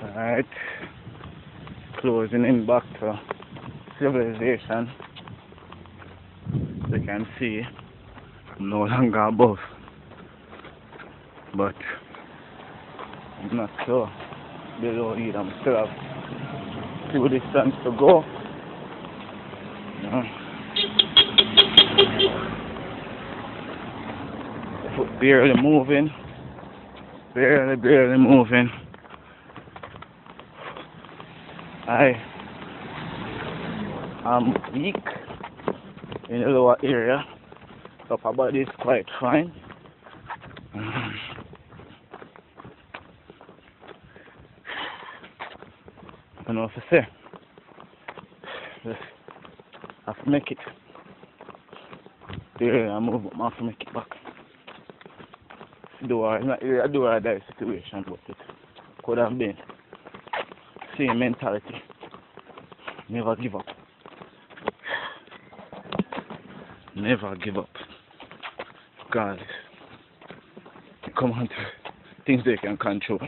Alright, closing in back to civilization. As you can see, I'm no longer above, but I'm not so below either. I still have few distance to go. You know, the foot barely moving, barely moving. I am weak in the lower area. Upper body is quite fine. I don't know what to say. Just have to make it. I move up, I have to make it back. It's not really a do or die situation, but it could have been. Same mentality. Never give up. Never give up. God, come on to things they can control.